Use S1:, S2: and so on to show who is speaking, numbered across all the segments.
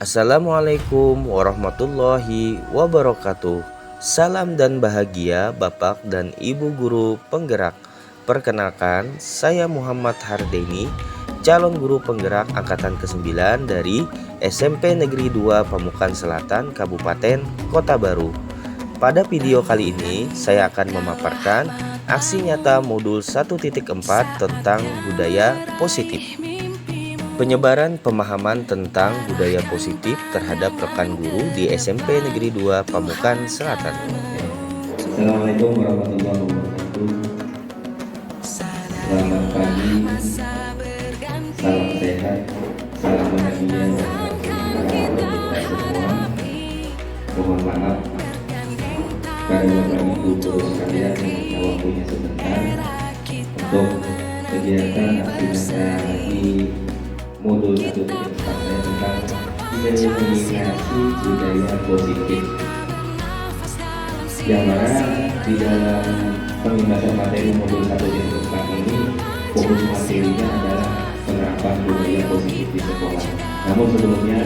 S1: Assalamualaikum warahmatullahi wabarakatuh. Salam dan bahagia Bapak dan Ibu guru penggerak. Perkenalkan, saya Muhammad Hardeni, calon guru penggerak angkatan ke-9 dari SMP Negeri 2 Pamukan Selatan, Kabupaten Kota Baru. Pada video kali ini, saya akan memaparkan aksi nyata modul 1.4 tentang budaya positif. Penyebaran pemahaman tentang budaya positif terhadap rekan guru di SMP Negeri 2 Pamukan Selatan.
S2: Assalamualaikum warahmatullahi wabarakatuh. Selamat pagi, salam sehat, salam bahagia untuk kita semua. Mohon maaf pada Bapak Ibu guru sekalian yang waktunya sebentar untuk kegiatan aksi nyata di modul 1.4 tentang eliminasi budaya positif, yang mana di dalam pembahasan materi modul 1.4 ini fokus materinya adalah penerapan budaya positif di sekolah. Namun sebelumnya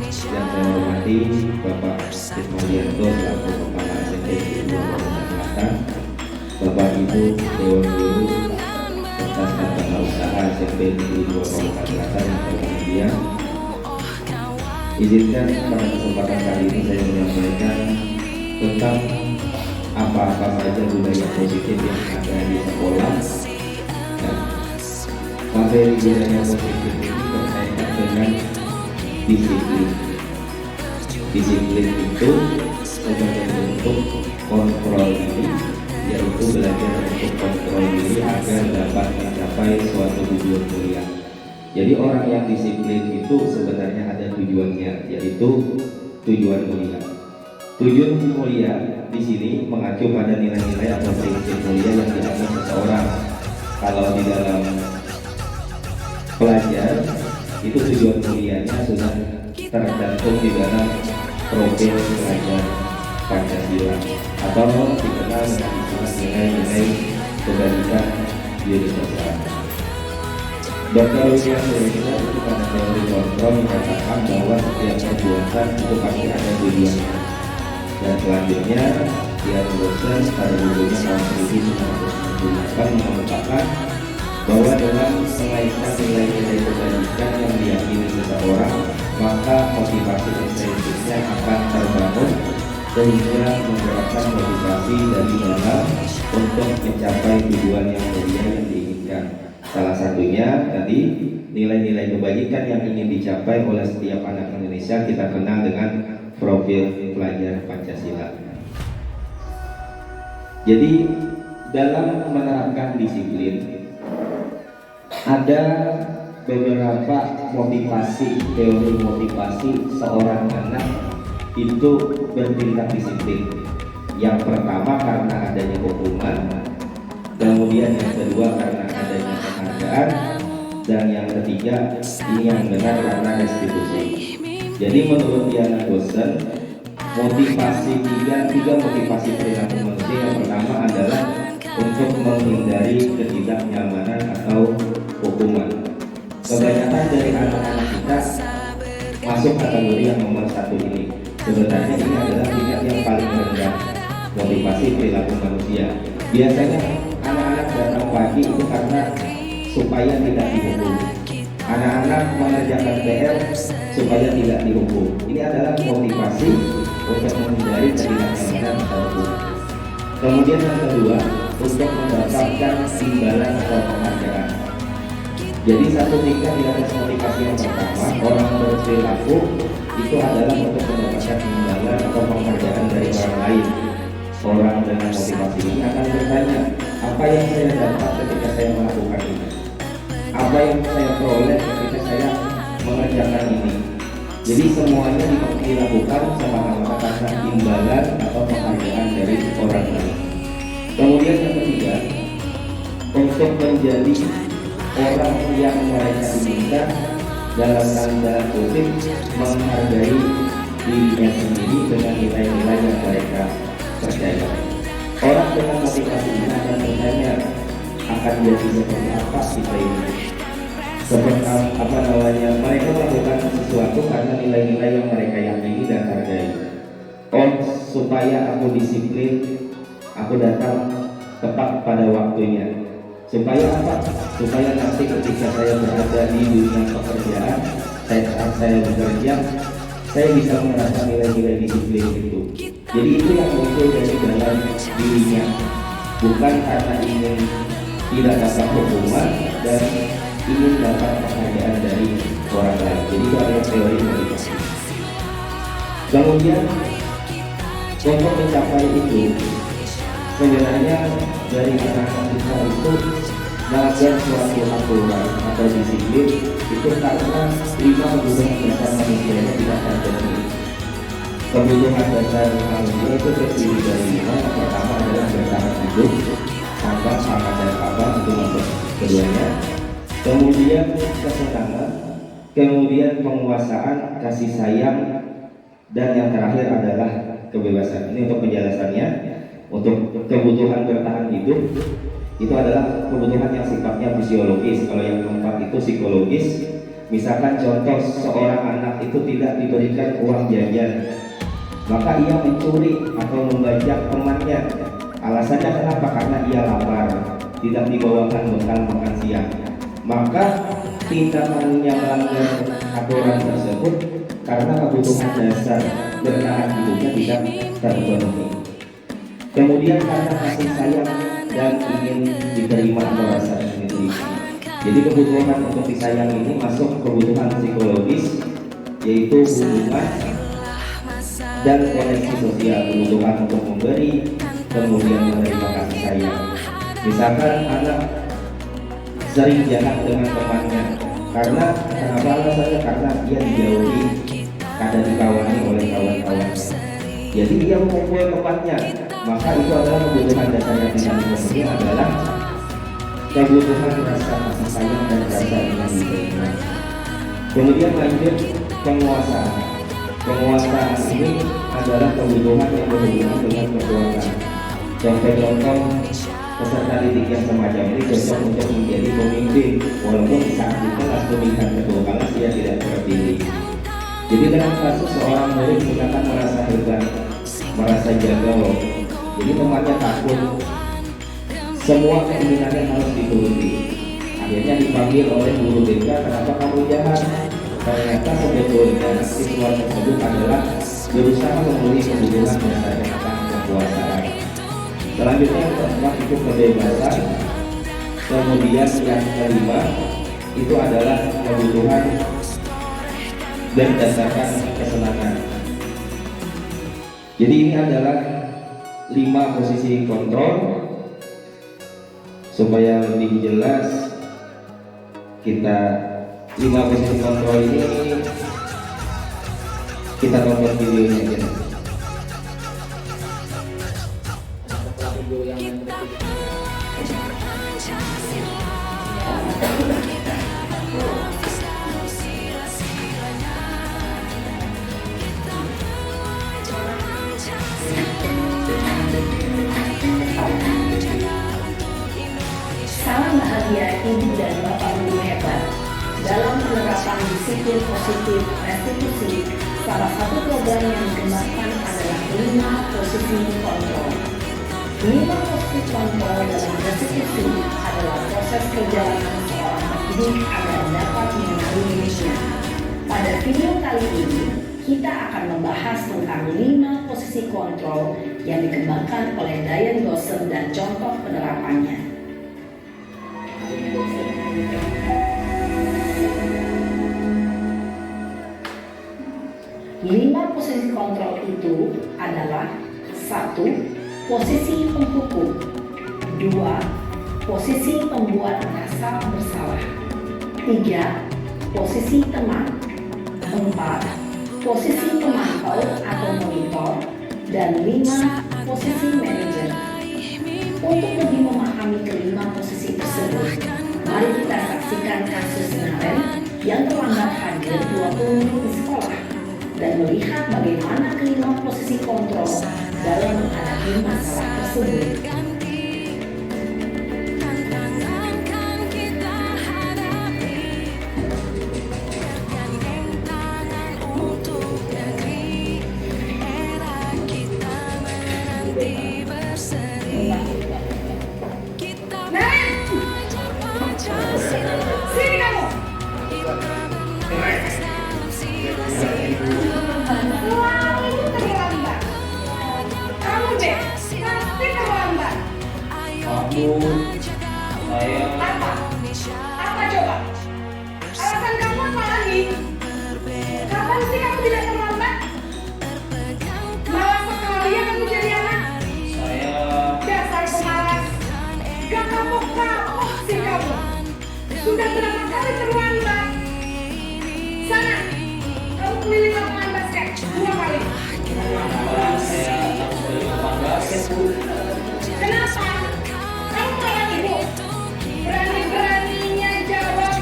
S2: yang saya hormati Bapak Ismailianto selaku Kepala SMP Negeri 2 Pamukan Selatan, Bapak Ibu Dewan Guru serta staf kepala usaha SMP Negeri 2 Pamukan Selatan yang berbahagia, izinkan pada kesempatan kali ini saya menyampaikan tentang apa-apa saja budaya positif yang ada di sekolah. Materi budaya positif ini berkaitan dengan disiplin. Disiplin itu sebagai bentuk kontrol diri, yaitu belajar untuk kontrol diri agar dapat mencapai suatu tujuan mulia. Jadi orang yang disiplin itu sebenarnya ada tujuannya, yaitu tujuan mulia. Tujuan mulia di sini mengacu pada nilai-nilai atau prinsip mulia yang dianut seseorang. Kalau di dalam pelajar itu tujuan mulianya sudah tercantum di dalam profil pelajar Pancasila atau dikenal dengan istilah nilai-nilai kebajikan universal. Dr. William Burroughs itu pada teori kontrol mengatakan bahwa setiap perbuatan itu pasti ada tujuannya. Dan selanjutnya dia Burroughs pada bukunya tahun 1998 mengatakan bahwa dengan mengaitkan nilai-nilai kebajikan yang diyakini seseorang, maka motivasi intrinsiknya akan terbangun sehingga menggerakkan motivasi dari dalam untuk mencapai tujuan yang mulia yang diinginkan. Salah satunya tadi nilai-nilai kebajikan yang ingin dicapai oleh setiap anak Indonesia kita kenal dengan profil pelajar Pancasila. Jadi dalam menerapkan disiplin ada beberapa motivasi, teori motivasi seorang anak itu bertindak disiplin. Yang pertama karena adanya hukuman, kemudian yang kedua karena adanya penghargaan, dan yang ketiga ini yang benar karena restitusi. Jadi menurut Diana Gosen, tiga motivasi perilaku manusia yang pertama adalah untuk menghindari ketidaknyamanan atau hukuman. Kebanyakan dari anak-anak kita masuk kategori yang nomor satu ini. Sebenarnya ini adalah tingkat yang paling rendah motivasi perilaku manusia. Biasanya anak-anak datang pagi itu karena supaya tidak dihukum. Anak-anak mengerjakan PR supaya tidak dihukum. Ini adalah motivasi untuk menghindari ketidaknyamanan atau hukum. Kemudian yang kedua, untuk mendapatkan imbalan atau penghargaan. Jadi satu tingkat di atas motivasi yang pertama, orang berperilaku itu adalah untuk mendapatkan imbalan atau penghargaan dari orang lain. Orang dengan motivasi ini akan bertanya, apa yang saya dapat ketika saya melakukan ini? Apa yang saya peroleh ketika saya mengerjakan ini? Jadi semuanya dilakukan semata-mata karena imbalan atau penghargaan dari orang lain. Kemudian yang ketiga, untuk menjadi orang yang mereka inginkan dalam tanda kutip menghargai dirinya sendiri dengan nilai-nilai yang mereka percaya. Orang dengan motivasi ini akan bertanya, akan jadi seperti apa kita ini? Seperti mereka melakukan sesuatu karena nilai-nilai supaya aku disiplin, aku datang tepat pada waktunya. Supaya apa? Supaya nanti ketika saya berada di dunia pekerjaan, saat saya bekerja, saya bisa merasa nilai-nilai disiplin itu. Jadi itu yang muncul dari dalam dirinya, bukan karena ingin tidak dapat hukuman dan ingin dapat penghargaan dari orang lain. Jadi itu adalah teori motivasi. Kemudian untuk mencapai itu, sebenarnya dari anak-anak kita itu melanggar suatu aturan atau disiplin itu karena 5 kebutuhan dasar manusia yang tidak terpenuhi. Kebutuhan dasar manusia itu terdiri dari 5. Yang pertama adalah bertahan hidup, makan, pangan, dan papan, itu masuk keduanya. Kemudian kesenangan, kemudian penguasaan, kasih sayang, dan yang terakhir adalah kebebasan. Ini untuk penjelasannya. Untuk kebutuhan bertahan hidup itu adalah kebutuhan yang sifatnya fisiologis. Kalau yang keempat itu psikologis. Misalkan contoh, seorang anak itu tidak diberikan uang jajan, maka ia mencuri atau membajak temannya. Alasannya kenapa? Karena ia lapar, tidak dibawakan bekal makan siang. Maka tindakannya melanggar aturan tersebut karena kebutuhan dasar bertahan hidupnya tidak terpenuhi. Kemudian karena kasih sayang dan ingin diterima atau rasa ingin diterima. Jadi kebutuhan untuk disayang ini masuk kebutuhan psikologis, yaitu hubungan dan koneksi sosial. Kebutuhan untuk memberi, kemudian menerima kasih sayang. Misalkan anak sering jahat dengan temannya, karena kenapa alasannya? Karena dia dijauhi, kadang dikawani oleh kawan-kawannya. Jadi dia mengumpul temannya, maka itu adalah kebutuhan dasar yang tidak dipenuhi adalah kebutuhan rasa kasih sayang dan rasa ingin diterima. Kemudian lanjut penguasaan. Penguasaan ini adalah kebutuhan yang berhubungan dengan kekuatan. Contoh-contoh peserta didik yang semacam ini cocok untuk menjadi pemimpin, walaupun saat itu kelas pemilihan kedua kali dia tidak terpilih. Jadi dalam kasus seorang murid misalkan merasa hebat, merasa jago, jadi temannya takut, semua keinginannya harus dituruti. Akhirnya dipanggil oleh guru BK, kenapa kamu jahat? Ternyata sebetulnya siswa tersebut adalah berusaha memenuhi kebutuhan dasarnya tentang kekuasaan. Selanjutnya yang keempat itu kebebasan. Kemudian yang kelima itu adalah kebutuhan berdasarkan kesenangan. Jadi ini adalah 5 posisi kontrol. Supaya lebih jelas, kita 5 posisi kontrol ini kita tonton videonya aja.
S3: Salam bahagia ibu dan bapak guru hebat. Dalam penerapan disiplin positif restitusi, salah satu program yang dikembangkan adalah 5 posisi kontrol. 5 posisi kontrol dalam restitusi adalah proses perjalanan seorang pendidik agar dapat mengenali dirinya. Pada video kali ini, kita akan membahas tentang 5 posisi kontrol yang dikembangkan oleh Diane Gosser dan contoh penerapannya. 5 posisi kontrol itu adalah 1. Posisi penghukum, 2. Posisi pembuat merasa bersalah, 3. Posisi teman, 4. Posisi pemantau atau monitor, dan 5. Posisi manajer. Untuk lebih memahami kelima posisi tersebut, mari kita saksikan kasus Naren yang terlambat hadir 20 menit di sekolah dan melihat bagaimana kelima posisi kontrol dalam menghadapi masalah tersebut.
S2: Bu. Saya
S3: Apa? Apa coba? Alasan kamu apa lagi? Kapan sih kamu tidak terlambat? Malas sekali ya kamu jadi anak.
S2: saya
S3: Dasar pemalas. Gak kapok-kapok sih kamu. Sudah berapa kali terlambat? Sana, kamu keliling lapangan basket 2 kali.
S2: saya harus beli lapangan basket Bu.
S3: Kenapa? Kamu malah ibu. Berani-beraninya jawab.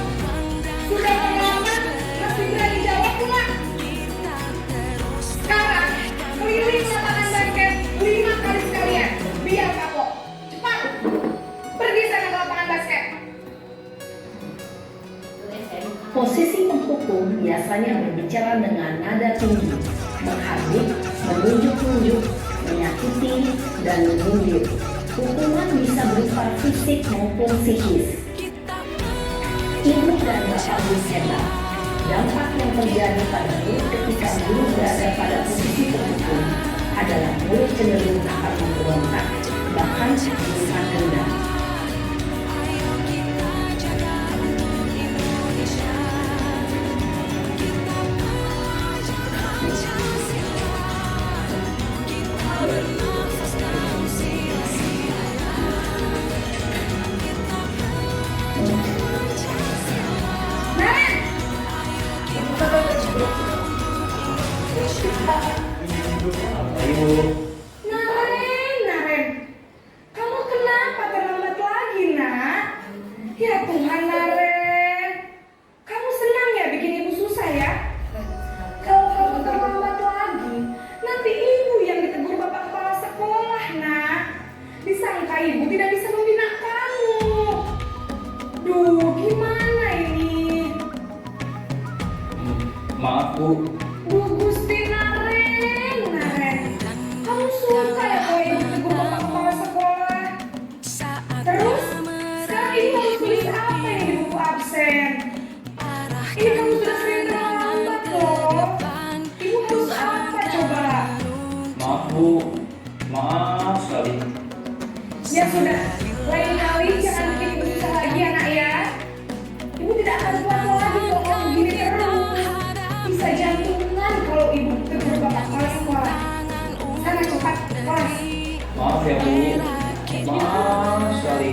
S3: Sudah terlambat, masih berani jawab pula. Sekarang, keliling lapangan basket 5 kali sekalian. Biar kapok. Cepat. Pergi sana ke lapangan basket. Posisi penghukum biasanya berbicara dengan nada tinggi, menghardik, menunjuk-nunjuk, menyakiti, dan menyindir. Hukuman bisa berupa fisik maupun psikis. Ibu dan bapak guru hebat. Dampak yang terjadi pada murid ketika guru berada pada posisi penghukum adalah murid cenderung akan memberontak, bahkan melakukan dendam.
S2: Ibu.
S3: Naren, kamu kenapa terlambat lagi, nak? Ya Tuhan, Naren, kamu senang ya bikin ibu susah ya? Kalau kamu terlambat lagi, nanti ibu yang ditegur bapak kepala sekolah, nak. Disangka ibu tidak bisa membina kamu. Duh, gimana ini?
S2: Maaf Bu.
S3: Duh, Gusti Naren, kamu suka ya kalau ibu tegur bapak kepala sekolah? Terus, sekarang ibu harus tulis apa yang di buku absen? Ini kamu sudah sering terlambat loh. Ibu harus apa coba?
S2: Maaf Bu. Maaf sekali.
S3: Ya sudah, lain kali jangan bikin ibu susah lagi ya, nak ya. Ibu tidak akan kuat lagi kalau kamu begini terus. Bisa jantungan kalau ibu tegur bapak kepala sekolah. Sana cepat, kelas.
S2: Maaf ya Bu. Maaf sekali.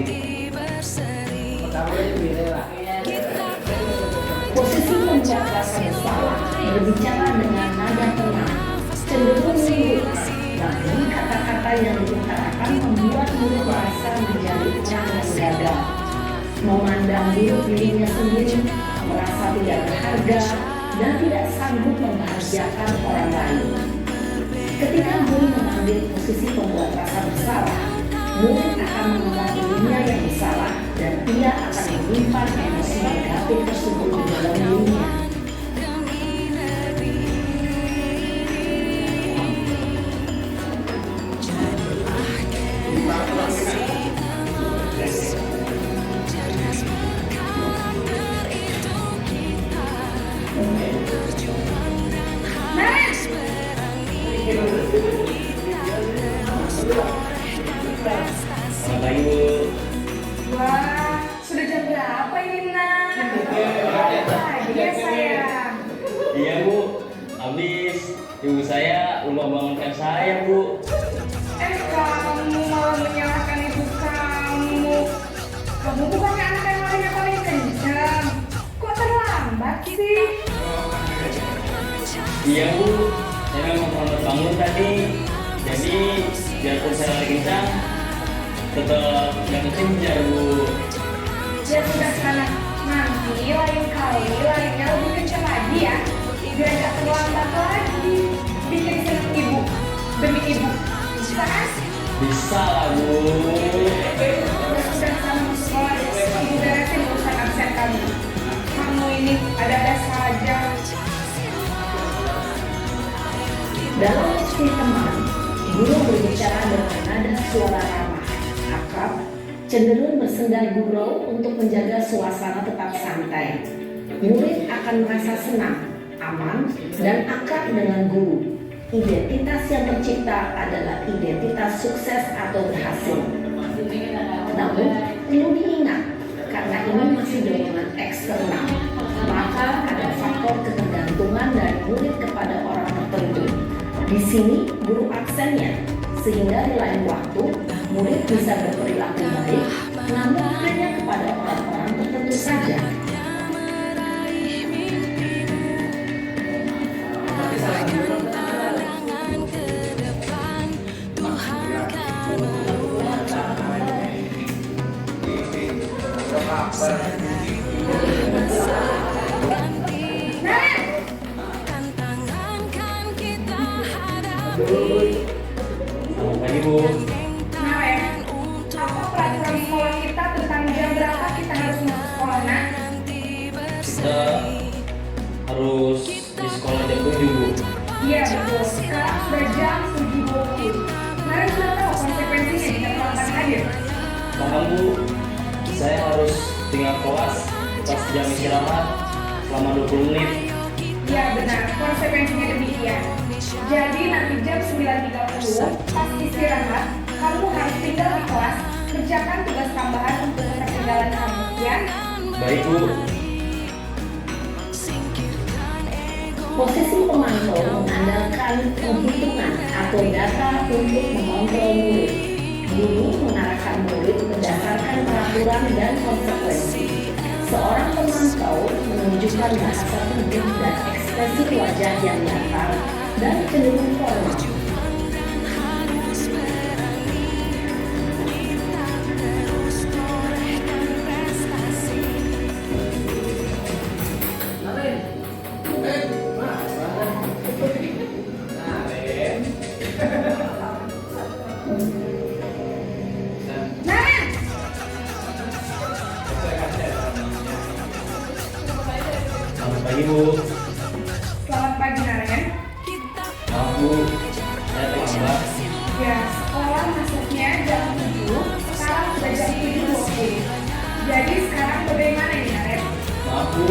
S3: Posisi membuat rasa bersalah, berbicara dengan nada tenang, cenderung menurutkan, namun kata-kata yang diutarakan membuat murid merasa menjadi orang yang gagal, memandang dirinya sendiri, merasa tidak berharga, dan tidak sanggup membahagiakan orang lain. Ketika guru mengambil posisi pembuat rasa bersalah, murid akan menganggap dirinya yang bersalah dan ia akan menyimpan emosi negatif tersebut di dalam dirinya.
S2: Selamat pagi Bu.
S3: Wah, sudah jam berapa ini, nak? Iya, sayang.
S2: Iya Bu. Habis ibu saya lupa bangunkan saya Bu.
S3: Kamu malah menyalahkan ibu kamu. Kamu bukannya anak yang larinya paling kencang. Kok terlambat sih?
S2: Iya Bu. Saya memang terlambat bangun tadi. Jadi biarpun saya lari kencang, tetap nggak kekejar Bu.
S3: Ya sudah sana. Nanti lain kali larinya lebih kencang lagi ya. Biar gak terlambat lagi. Bikin senang ibu. Demi ibu. Bisa kan?
S2: Bisa lah Bu.
S3: Sudah sama sekolah. Ibu beresin urusan absen kamu. Kamu ini ada-ada saja. Dalam meski teman, guru berbicara dengan nada suara ramah, akrab, cenderung bersendal gurau untuk menjaga suasana tetap santai. Murid akan merasa senang, aman, dan akrab dengan guru. Identitas yang tercipta adalah identitas sukses atau berhasil. Namun, perlu diingat, karena ini masih dorongan eksternal, maka ada faktor ketergantungan dari murid kepada orang tertentu. Di sini, guru aksennya, sehingga di lain waktu, murid bisa berperilaku baik, namun hanya kepada orang-orang tertentu saja.
S2: Selamat pagi Bu.
S4: Nah, apa peraturan sekolah kita tentang jam berapa kita harus masuk sekolah, Nak?
S2: Kita harus di sekolah jam 7 Bu.
S4: Iya betul, sekarang sudah jam 7.20. Naren sudah tahu konsekuensinya jika terlambat hadir.
S2: Paham Bu, saya harus tinggal kelas pas jam istirahat selama 20 menit.
S4: Iya benar, konsekuensinya demikian. Jadi nanti jam 9.30 pas istirahat, kamu harus tinggal di kelas, kerjakan tugas tambahan untuk ketertinggalan kamu, ya?
S2: Baik Bu.
S3: Posisi pemantau mengandalkan penghitungan atau data untuk mengontrol murid. Guru mengarahkan murid berdasarkan peraturan dan konsekuensi. Seorang pemantau menunjukkan bahasa tubuh dan ekspresi wajah yang datar dan cenderung formal.
S4: Naren!
S2: Selamat pagi Bu.
S4: Selamat pagi, Naren.
S2: Maaf Bu, saya terlambat.
S4: Ya, sekolah masuknya jam 7, sekarang sudah jam 7.20. Jadi sekarang bagaimana ini, Naren?
S2: Maaf Bu,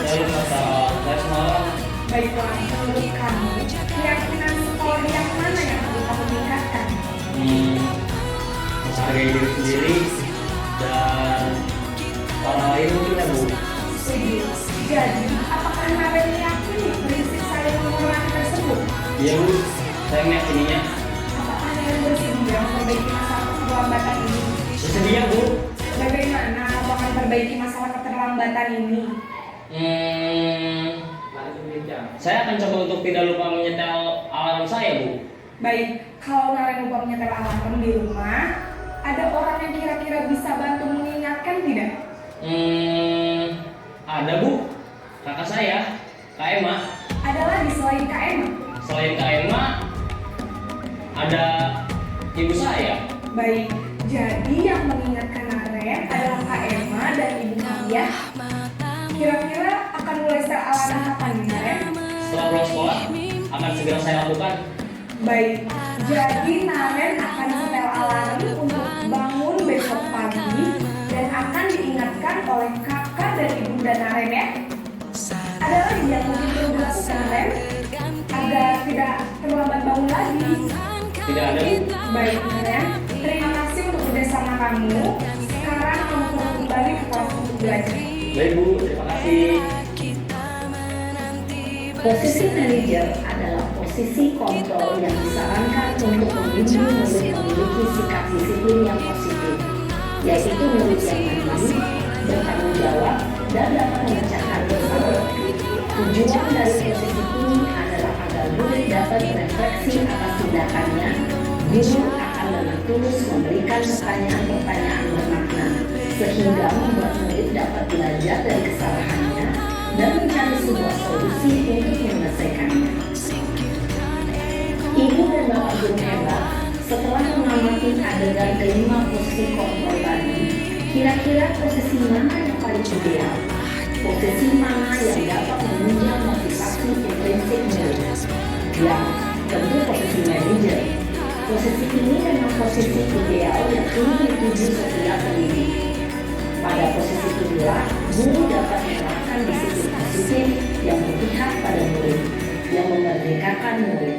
S2: saya masalah saya semalam.
S4: Baiklah, menurut kamu, keyakinan sekolah yang mana yang perlu kamu tingkatkan?
S2: Menghargai diri sendiri dan orang lain mungkin ya Bu.
S4: Setuju. Jadi, apakah Naren meyakini prinsip saling menghormati tersebut?
S2: Iya Bu, saya meyakininya.
S4: Apakah Naren bersedia memperbaiki masalah keterlambatan ini?
S2: Bersedia Bu.
S4: Bagaimana kamu akan perbaiki masalah keterlambatan ini?
S2: Saya akan coba untuk tidak lupa menyetel alarm saya Bu.
S4: Baik, kalau Naren lupa menyetel alarm di rumah, ada orang yang kira-kira bisa bantu mengingatkan tidak?
S2: Ada Bu, kakak saya, Kak Emma.
S4: Ada lagi selain Kak Emma?
S2: Selain Kak Emma, ada ibu saya.
S4: Baik, jadi yang mengingatkan Naren adalah Kak Emma dan Ibu Maria. Kira-kira akan mulai setel alarm kapan nih, Naren?
S2: Setelah pulang sekolah, akan segera saya lakukan.
S4: Baik, jadi Naren akan setel alarm untuk bangun besok pagi dan akan diingatkan oleh kakak dan ibunda Naren ya. Ada lagi yang mungkin perlu dilakukan Naren agar tidak terlambat bangun lagi.
S2: Tidak ada Bu.
S4: Baik Naren, terima kasih untuk kerjasama kamu. Sekarang kamu perlu kembali ke kelas untuk belajar.
S2: Baik Bu, terima kasih.
S3: Posisi manajer adalah posisi kontrol yang disarankan untuk membimbing murid memiliki sikap disiplin yang positif, yaitu murid yang mandiri, bertanggung jawab, dan dapat memecahkan masalah. Tujuan dari posisi ini adalah agar murid dapat berefleksi atas tindakannya. Guru akan dengan tulus memberikan pertanyaan-pertanyaan bermakna, sehingga membuat murid dapat belajar dari kesalahannya dan mencari sebuah solusi untuk menyelesaikannya. Ibu dan bapak guru hebat, setelah mengamati adegan kelima posisi kontrol tadi, kira-kira posisi mana yang paling ideal? Posisi mana yang dapat menunjang motivasi intrinsik murid? Ya, tentu posisi manajer. Posisi ini memang posisi ideal yang ingin dituju setiap pendidik. Pada posisi inilah, guru dapat menerapkan disiplin positif yang berpihak pada murid, yang memerdekakan murid.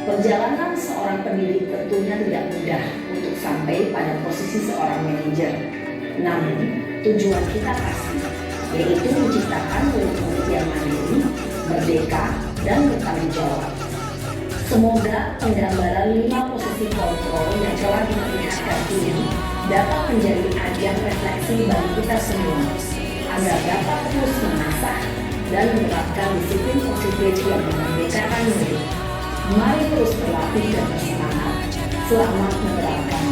S3: Perjalanan seorang pendidik tentunya tidak mudah untuk sampai pada posisi seorang manajer. Namun, tujuan kita pasti, yaitu menciptakan murid-murid yang mandiri, merdeka, dan bertanggung jawab. Semoga penggambaran 5 posisi kontrol yang telah diperlihatkan ini dapat menjadi ajang refleksi bagi kita semua, agar dapat terus mengasah dan menerapkan disiplin positif yang memerdekakan murid. Mari terus berlatih dan bersemangat. Selamat menerapkan.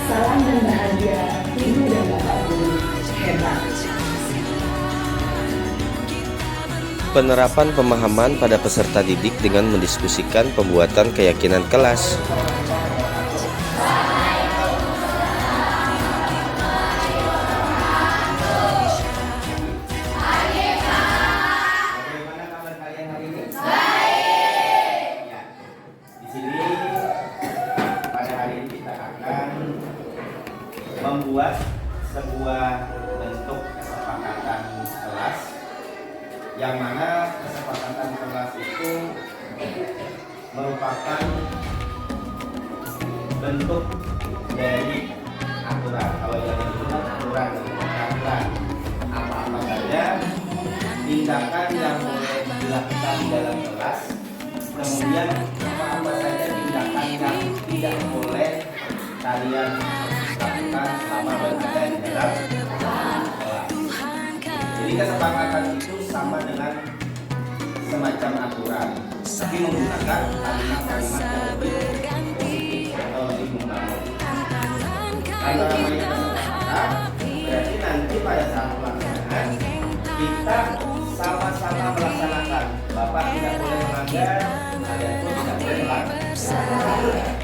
S3: Salam dan bahagia, Ibu dan Bapak Guru. Hebat.
S1: Penerapan pemahaman pada peserta didik dengan mendiskusikan pembuatan keyakinan kelas.
S2: Bagaimana kabar kalian hari ini? Baik. Ya. Di sini pada hari ini kita akan membuat sebuah bentuk kesepakatan kelas, yang mana kesepakatan kelas itu merupakan bentuk dari aturan. Kalau yang disebut aturan, apa-apa saja tindakan yang boleh dilakukan di dalam kelas, kemudian apa-apa saja tindakan yang tidak boleh kalian lakukan selama berada di dalam kelas. Jadi kesepakatan itu sama dengan semacam aturan, tapi menggunakan kalimat-kalimat yang lebih positif atau lebih membangun. Karena namanya kesepakatan, berarti nanti pada saat pelaksanaan kita sama-sama melaksanakan. Bapak tidak boleh melanggar, kalian pun tidak boleh melanggar.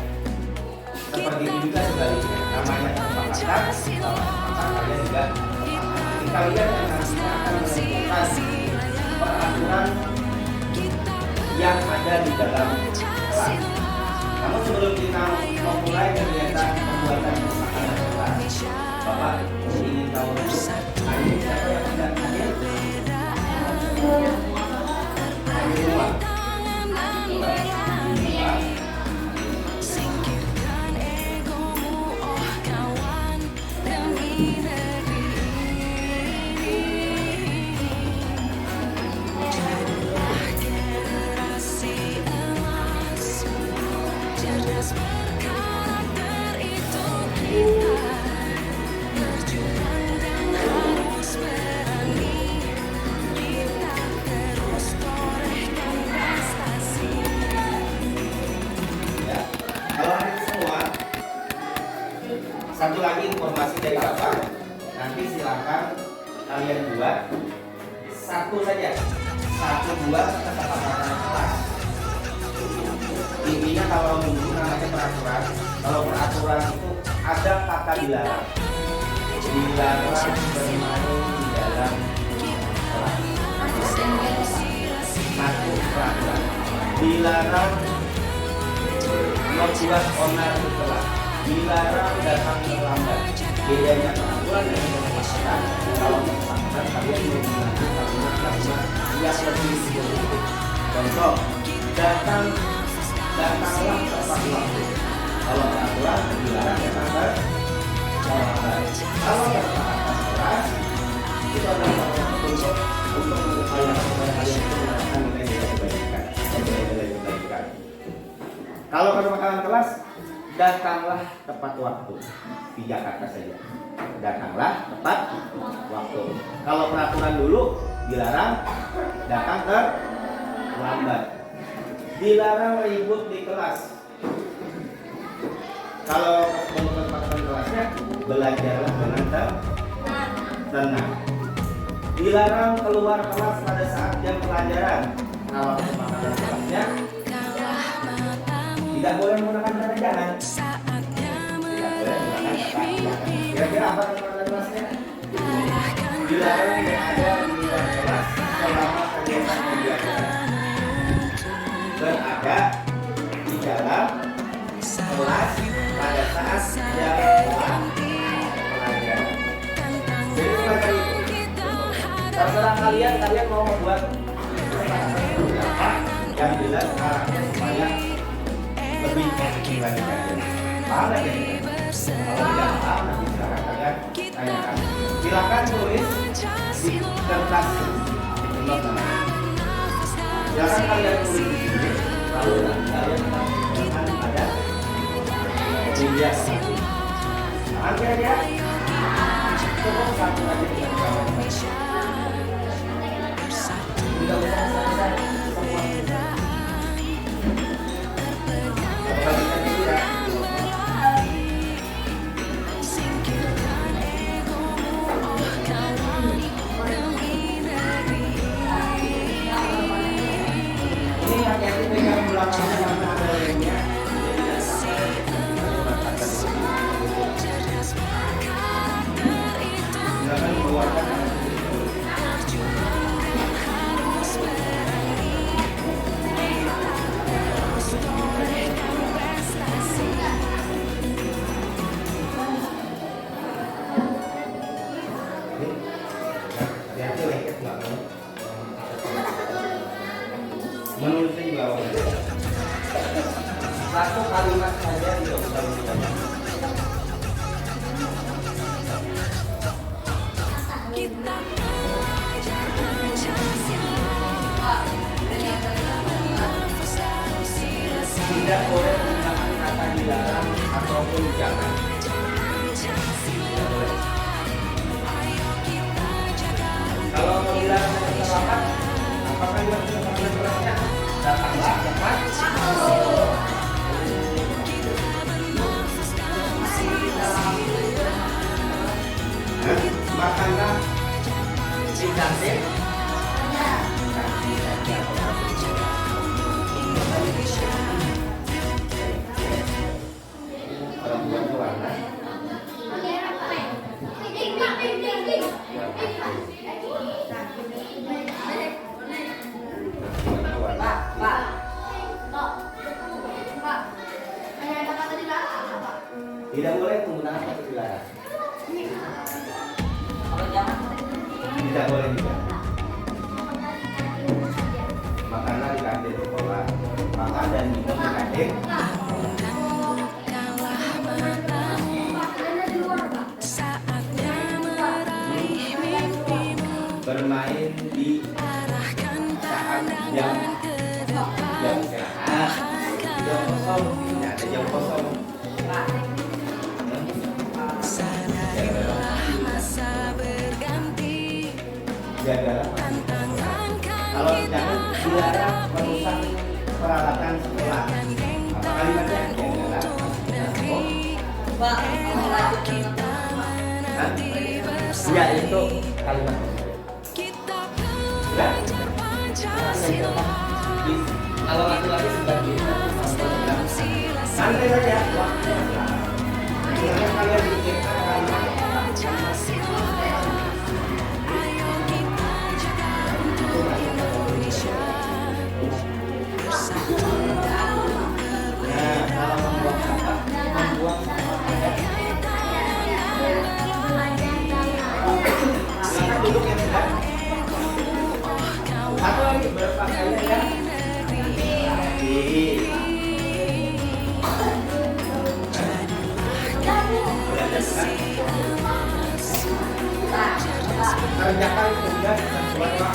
S2: Seperti itu juga sebaliknya, namanya kesepakatan, maka kalian juga sepakati. Kalian yang nantinya akan menentukan peraturan yang ada di dalam kelas. Namun sebelum kita memulai kegiatan pembuatan kesepakatan kelas, Bapak ingin tahu dulu, hari ini siapa yang sudah hadir? Hadir semua. Satu lagi informasi dari Bapak, nanti silakan kalian buat satu saja, satu buat kesepakatan kelas. Intinya kalau dulu namanya peraturan, kalau peraturan itu ada kata dilarang, dilarang bermain di dalam kelas. Satu peraturan, dilarang membuat onar di kelas, dilarang datang terlambat. Bedanya peraturan dan kesepakatan, kalau kesepakatan kalian menggunakan kalimat-kalimat yang lebih spesifik. Contoh, datanglah tepat waktu. Kalau peraturan dilarang datang terlambat. Kalau kesepakatan kelas, itu adalah bentuk untuk mengupayakan supaya kalian itu melakukan nilai-nilai kebaikan. Kalau kesepakatan kelas, datanglah tepat waktu. 3 kata saja. Datanglah tepat waktu. Kalau peraturan dulu dilarang datang terlambat. Dilarang ribut di kelas. Kalau untuk kesepakatan kelasnya, belajarlah dengan tenang. Dilarang keluar kelas pada saat jam pelajaran. Kalau kesepakatan kelasnya, tidak boleh menggunakan kata jangan. Tidak boleh menggunakan kata jangan. Kira-kira apa kesepakatan kelasnya? Dilarang berada di luar kelas selama kegiatan pembelajaran. Berada di dalam kelas pada saat jam pelajaran. Jadi semacam itu. Terserah kalian mau membuat kesepakatan seperti apa, yang jelas arahnya supaya dilanjutkan. Paham nggak jadi? Kalau tidak paham nanti silakan kalian tanyakan. Silakan tulis di kertas not namanya. Silakan kalian tulis di sini. Lalu nanti kalian tanyakan pada media satu. Paham kira-kira? Cukup satu aja kita jawab. Tidak usah selesai semua. Perhatikan dulu ya. Ini hati-hati pegang belakangnya karena ada remnya. Silakan mengeluarkan hati-hati lengket nggak mau. Menulisnya di bawah. Satu kalimat saja tidak usah banyak. Tidak boleh menggunakan kata dilarang ataupun jangan. Tidak boleh. Kalau dilarang dan terlambat, apakah yang dilakukan berarti datanglah cepat. Makanlah si cantik. Orang tua itu warna. Tidak boleh menggunakan kata dilarang. Tidak boleh juga. Makanlah di kantin sekolah. Makan dan minum di kantin. Bermain di saat jam istirahat. Jam kosong. Tidak ada jam kosong. Jagalah. Kalau jangan dilarang merusak peralatan sekolah. Apa kalimatnya? Jagalah. Ya itu kalimat. Ya. Kalau laki-laki sebagai santai saja. Jangan kalian pikirkan kalimat. Satu lagi berpakaian yang rapi. Kerjakan tugas dan buat Pak.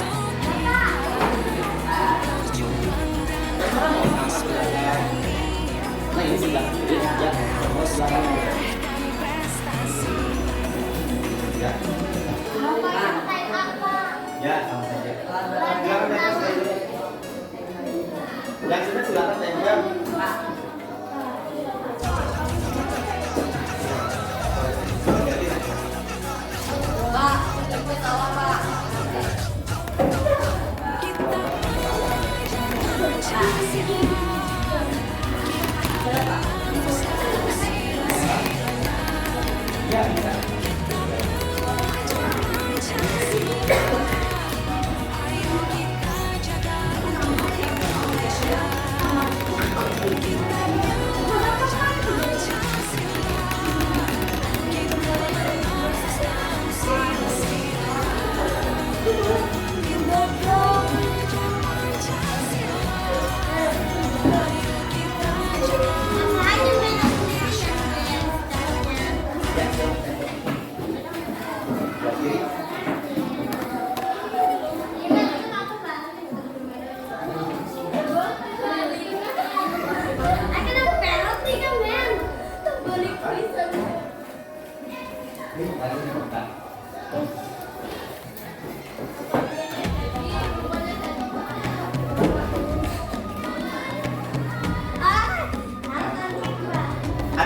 S2: Nah ini sudah ya, silakan. Ya. Ya, sama saja. Silakan datang dulu. Yang sudah silakan tempel. Ya, bisa.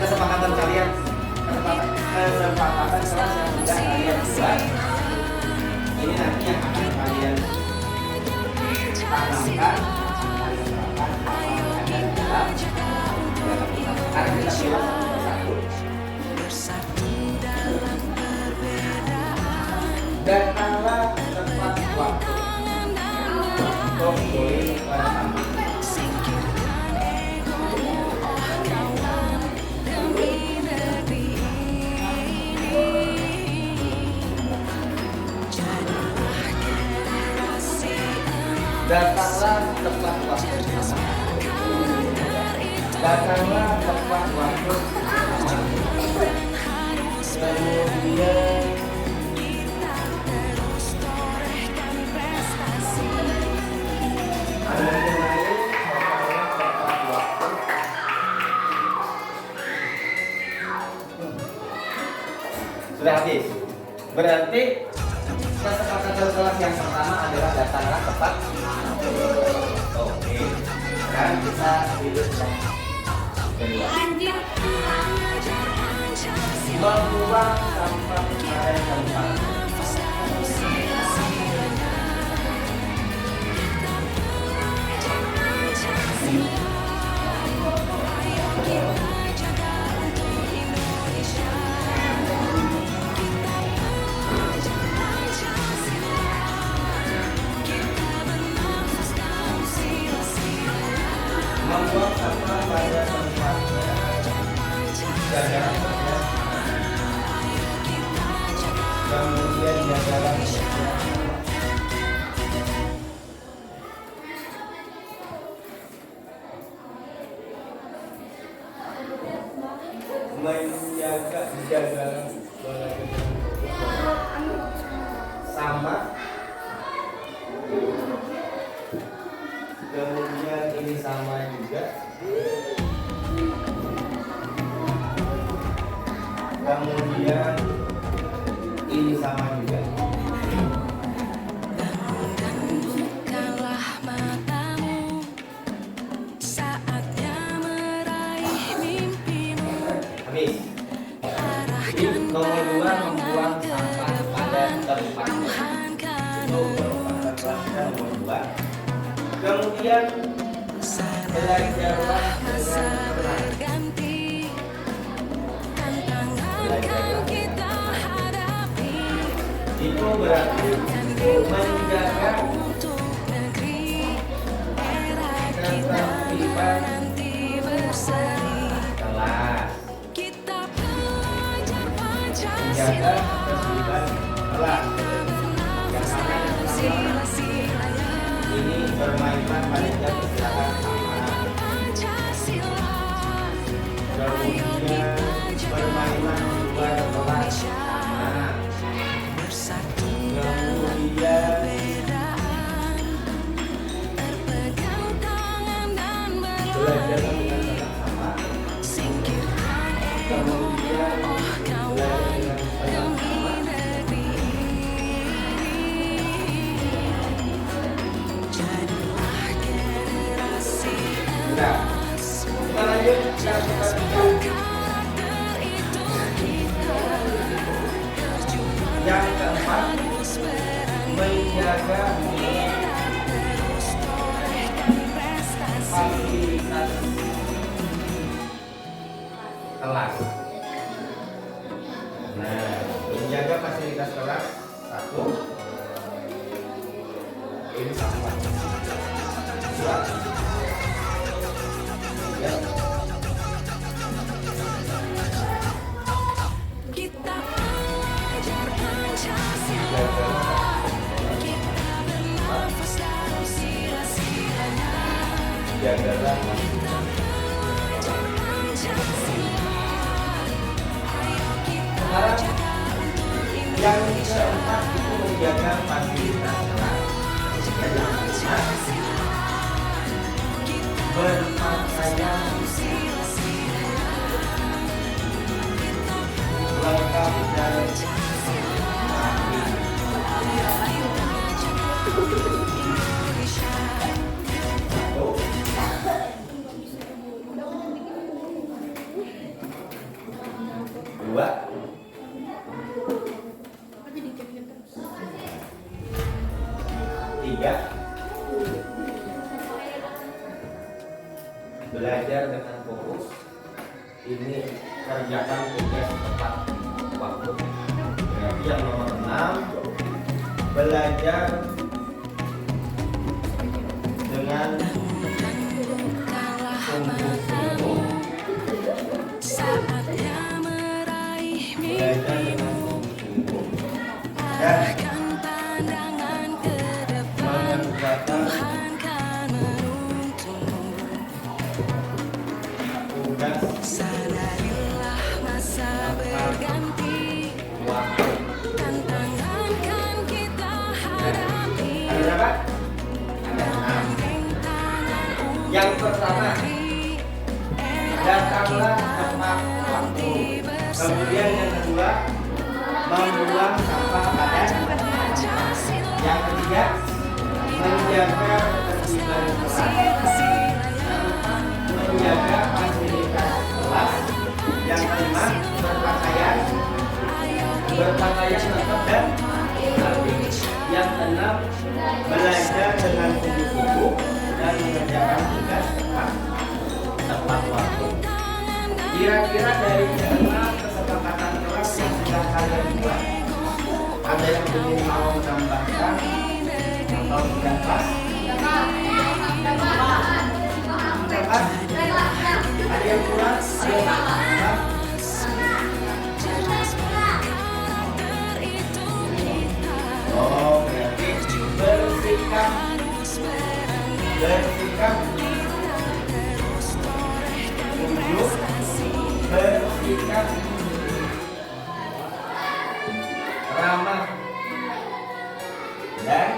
S2: Kesepakatan kalian, kesepakatan kelas yang sudah kalian buat, ini nanti yang akan kalian tanamkan, kalian terapkan ada di dalam karena kita bilang satu. Datanglah tepat waktu. Kau boleh pada tamu. Datanglah tepat waktu. Datanglah tepat waktu. Kemudian ada yang lain, datanglah tepat waktu. Sudah habis. Berarti kesepakatan kelas yang pertama adalah datanglah tepat. Oke. Sekarang kita hidup yang kedua. Membuang sampah pada tempat. Membuang sampah pada tempatnya. Jaga proses. Kemudian jagalah menjaga sama. Kemudian ini sama juga. Kemudian ini sama juga.
S5: Bukalah matamu, saatnya meraih mimpimu.
S2: Habis. Jadi nomor 2 membuang sampah pada tempatnya. Itu merupakan kelasnya nomor 2. Kemudian belajarlah dengan tenang. Belajarlah
S5: Kita hadapi
S2: itu berarti menjaga
S5: untuk negeri era kita
S2: ketertiban
S5: nanti berseri.
S2: kelas.
S5: Kita belajar
S2: Menjaga
S5: Pancasila,
S2: ketertiban kelas. Yang mana yang pertama,
S5: sila-silanya
S2: ini permainan panitia persilakan sama.
S5: Pancasila.
S2: Kemudian permainan di luar kelas sama.
S5: Bersatu
S2: Kemudian
S5: perbedaan, berpegang tangan dan
S2: belajar
S5: berlari,
S2: dengan sama-sama.
S5: singkirkan ego,
S2: Kemudian
S5: oh
S2: belajar
S5: kawan,
S2: dengan sama-sama.
S5: demi negeri ini. Jadilah generasi
S2: Sudah.
S5: emas,
S2: Kita lanjut yang ketiga.
S5: karakter itu kita berjuang
S2: Yang keempat,
S5: terus berani.
S2: menjaga
S5: Terus torehkan prestasi.
S2: fasilitas kelas. Nah, menjaga fasilitas kelas 1. Ini sampah. 2. Ya.
S5: Kita
S2: kedua, tiga, belajar dengan fokus. Ini kerjakan tugas tepat waktu. Berarti yang nomor 6, belajar dengan sungguh-sungguh.
S5: Saatnya meraih
S2: Belajar dengan sungguh-sungguh dan
S5: pandangan ke depan,
S2: mengerjakan
S5: kan menuntun.
S2: tugas
S5: Sadarilah masa berganti,
S2: waktu.
S5: tantangan kan kita hadapi.
S2: Ada berapa? Ada 6. Yang pertama, datanglah tepat waktu. Kemudian yang kedua, membuang sampah pada. Yang ketiga, menjaga ketertiban kelas, menjaga fasilitas kelas. Yang kelima, berpakaian lengkap dan rapi. Yang keenam, belajar dengan sungguh-sungguh dan mengerjakan tugas tepat waktu. Kira-kira dari keenam kesepakatan kelas yang sudah kalian buat, ada yang ingin mau menambahkan atau tidak pas? Tidak pas? Ada yang kurang? Ada yang tambah? Oh, berarti bersikap tunduk, bersikap ramah dan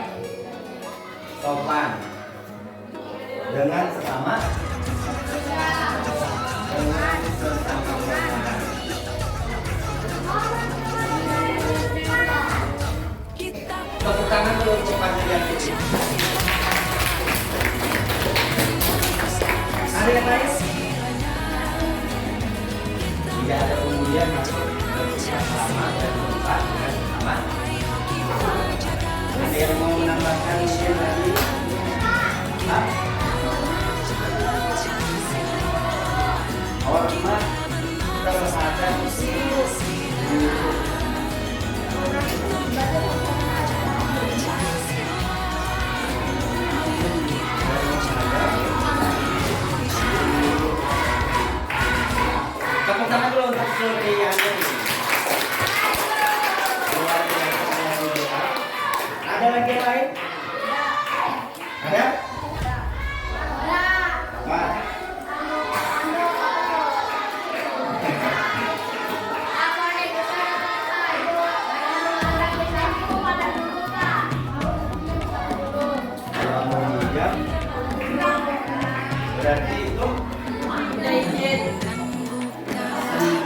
S2: sopan dengan sesama orang. Tepuk tangan dulu untuk panitia ini. Ada yang lain? Tidak ada kemudian masuk bersikap ramah dan sopan dengan sesama. Ada yang mau menambahkan mungkin lagi? Hah? Hormat terhadap guru. Tepuk tangan dulu untuk Suryani. Luar biasa. Ada lagi yang lain? Ada? Apa? Kalau mau minjam, berarti itu 9,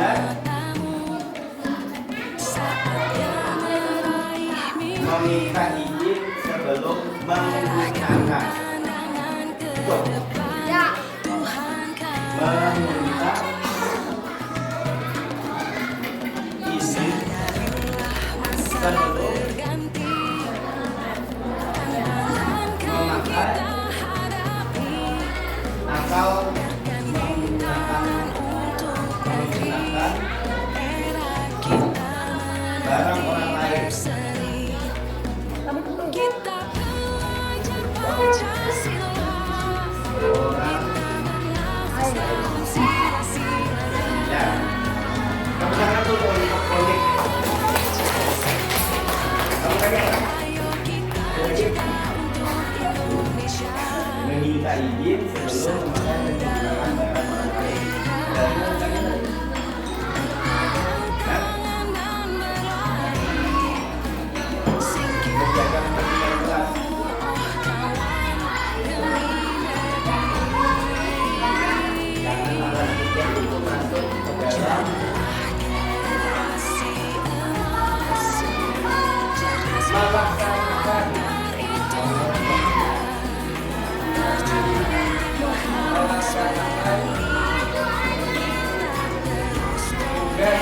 S2: meminta izin sebelum menggunakan. Tuh. Meminta izin sebelum memakai atau menggunakan barang orang lain.
S5: Kita belajar Pancasila,
S2: Orang ya. Kamu jangan tuh untuk proyek. Kamu tanya apa? Meminta izin sebelum memakai dan menggunakan barang orang lain. Dan menjaga ketertiban kelas. Jangan malah itu masuk ke dalam melaksanakan tugas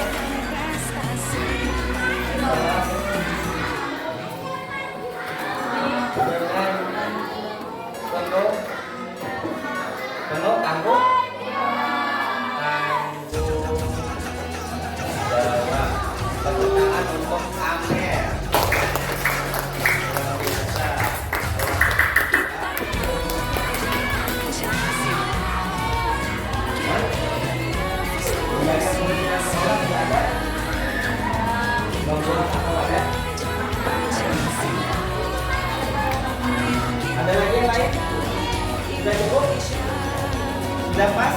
S2: Membuat apa ada? Ada lagi yang lain? Sudah cukup? Sudah pas?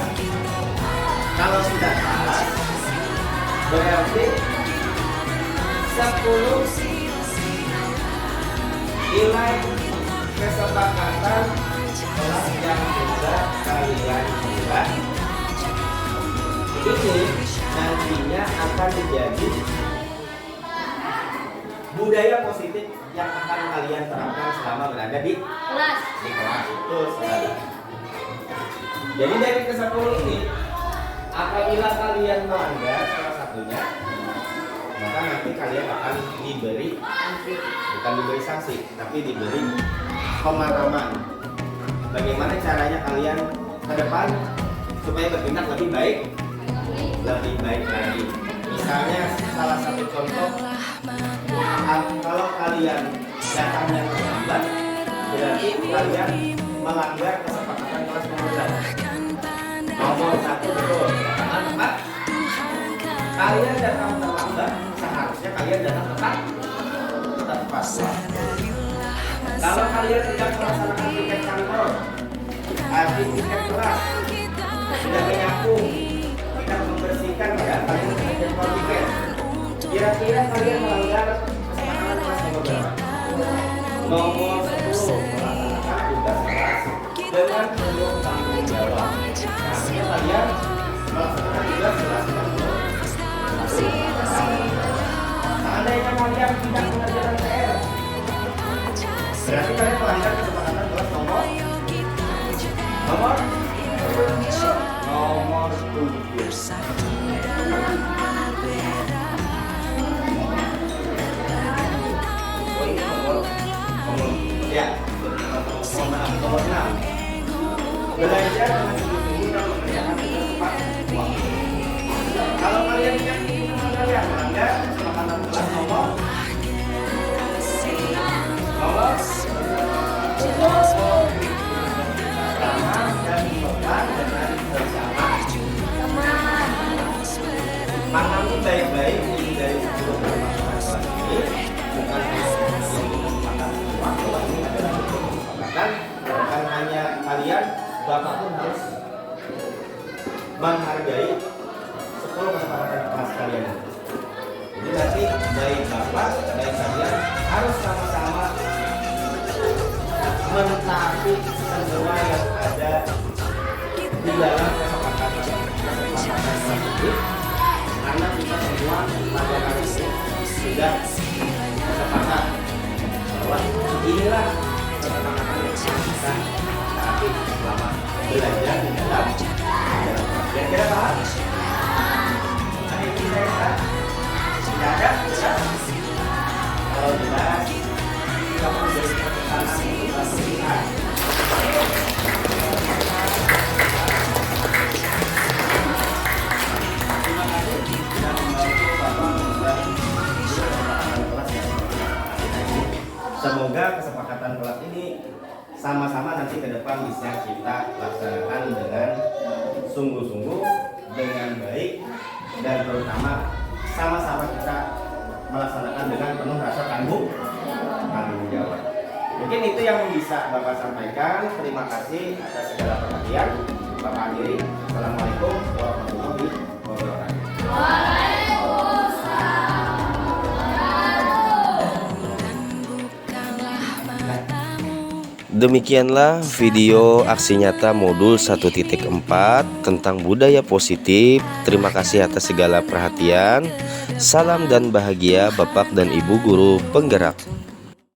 S2: Kalau sudah pas, berarti 10 nilai kesepakatan kelas yang sudah kalian buat ini nantinya akan menjadi budaya positif yang akan kalian terapkan selama berada di kelas. Betul sekali. Jadi dari ke-10 ini, apabila kalian melanggar salah satunya, maka nanti kalian akan diberi, bukan diberi sanksi, tapi diberi pemahaman. Bagaimana caranya kalian ke depan supaya bertindak lebih baik lagi. Misalnya salah satu contoh, kalau kalian datangnya terlambat, berarti kalian melanggar kesepakatan kelas nomor 1 betul. Jangan tepat. Kalian datang terlambat, seharusnya kalian datang tepat waktu. Kalau kalian tidak melaksanakan tiket kantor, tiket kelas, tidak menyapu, tidak membersihkan ya, kalian tidak tiket. Kira-kira kalian melanggar kesepakatan kelas nomor berapa? Nomor 10, melaksanakan tugas kelas dengan penuh tanggung jawab. Artinya kalian melaksanakan tugas kelas nomor. Seandainya kalian tidak mengerjakan PR, berarti kalian melanggar kesepakatan kelas nomor 7. Ya, nomor 6. Belajar dengan sungguh-sungguh dan mengerjakan tugas tepat waktu. Kalau kalian tidak ingin melanggar kesepakatan kelas nomor ramah dan sopan dengan bersama. Pahami baik-baik ini dari 10 kesepakatan kelas ini, bukan kesepakatan waktu, ini adalah kesepakatan bukan hanya kalian, bapak pun harus menghargai 10 kesepakatan kelas kalian. Jadi nanti baik bapak, baik kalian harus sama-sama mentaati semua yang ada di dalam kesepakatan kelas ini, karena kita semua pada kali ini sudah sepakat bahwa inilah kesepakatan yang kita taati selama belajar di dalam. Kira-kira paham? Ada yang bisa ya? Tidak ada? Jelas? Kalau jelas, kita perlu dari pertanyaan kita melihat. Terima kasih sudah membantu Bapak dan kesepakatan kelas yang ini. Semoga kesepakatan kelas ini sama-sama nanti ke depan bisa kita laksanakan dengan sungguh-sungguh, dengan baik, dan terutama sama-sama kita melaksanakan dengan penuh rasa tanggung jawab. Mungkin itu yang bisa Bapak sampaikan. Terima kasih atas segala perhatian. Bapak akhiri. Assalamualaikum warahmatullahi wabarakatuh.
S1: Demikianlah video aksi nyata modul 1.4 tentang budaya positif. Terima kasih atas segala perhatian. Salam dan bahagia Bapak dan Ibu guru penggerak.